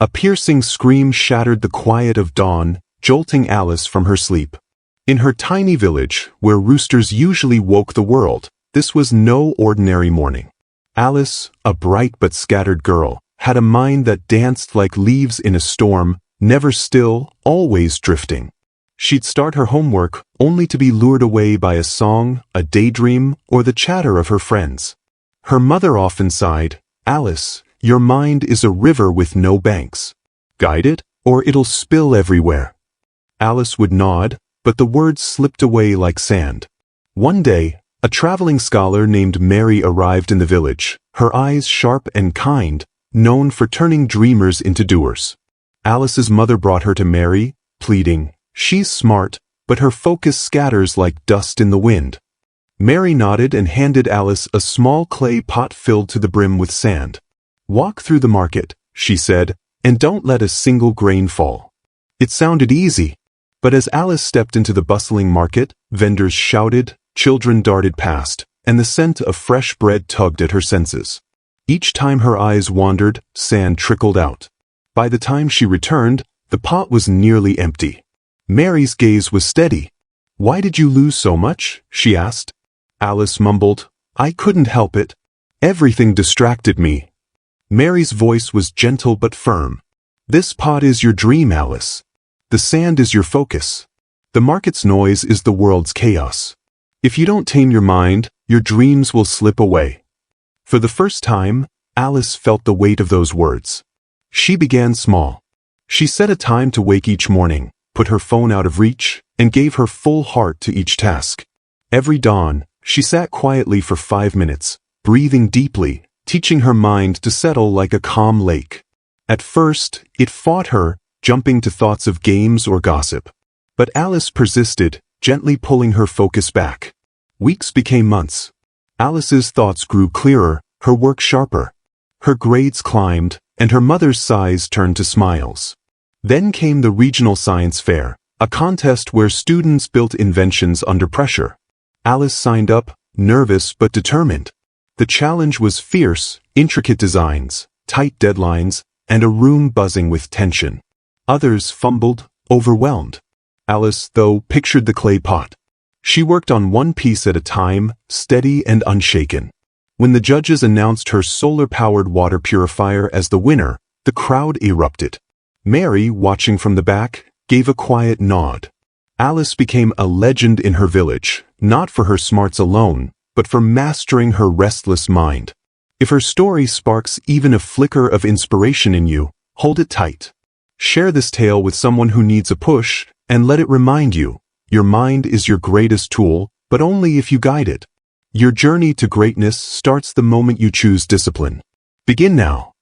A piercing scream shattered the quiet of dawn, jolting Alice from her sleep. In her tiny village, where roosters usually woke the world, this was no ordinary morning. Alice, a bright but scattered girl, had a mind that danced like leaves in a storm, never still, always drifting. She'd start her homework only to be lured away by a song, a daydream, or the chatter of her friends. Her mother often sighed, "Alice, your mind is a river with no banks. Guide it, or it'll spill everywhere." Alice would nod, but the words slipped away like sand. One day, a traveling scholar named Mary arrived in the village, her eyes sharp and kind, known for turning dreamers into doers. Alice's mother brought her to Mary, pleading, "She's smart, but her focus scatters like dust in the wind." Mary nodded and handed Alice a small clay pot filled to the brim with sand. "Walk through the market," she said, "and don't let a single grain fall." It sounded easy, but as Alice stepped into the bustling market, vendors shouted, children darted past, and the scent of fresh bread tugged at her senses. Each time her eyes wandered, sand trickled out. By the time she returned, the pot was nearly empty. Mary's gaze was steady. "Why did you lose so much?" she asked. Alice mumbled, "I couldn't help it. Everything distracted me." Mary's voice was gentle but firm. "This pot is your dream, Alice. The sand is your focus. The market's noise is the world's chaos. If you don't tame your mind, your dreams will slip away." For the first time, Alice felt the weight of those words. She began small. She set a time to wake each morning, put her phone out of reach, and gave her full heart to each task. Every dawn, she sat quietly for 5 minutes, breathing deeply, teaching her mind to settle like a calm lake. At first, it fought her, jumping to thoughts of games or gossip. But Alice persisted, gently pulling her focus back. Weeks became months. Alice's thoughts grew clearer, her work sharper. Her grades climbed, and her mother's sighs turned to smiles. Then came the regional science fair, a contest where students built inventions under pressure. Alice signed up, nervous but determined. The challenge was fierce, intricate designs, tight deadlines, and a room buzzing with tension. Others fumbled, overwhelmed. Alice, though, pictured the clay pot. She worked on one piece at a time, steady and unshaken. When the judges announced her solar-powered water purifier as the winner, the crowd erupted. Mary, watching from the back, gave a quiet nod. Alice became a legend in her village, not for her smarts alone, but for mastering her restless mind. If her story sparks even a flicker of inspiration in you, hold it tight. Share this tale with someone who needs a push, and let it remind you, your mind is your greatest tool, but only if you guide it. Your journey to greatness starts the moment you choose discipline. Begin now.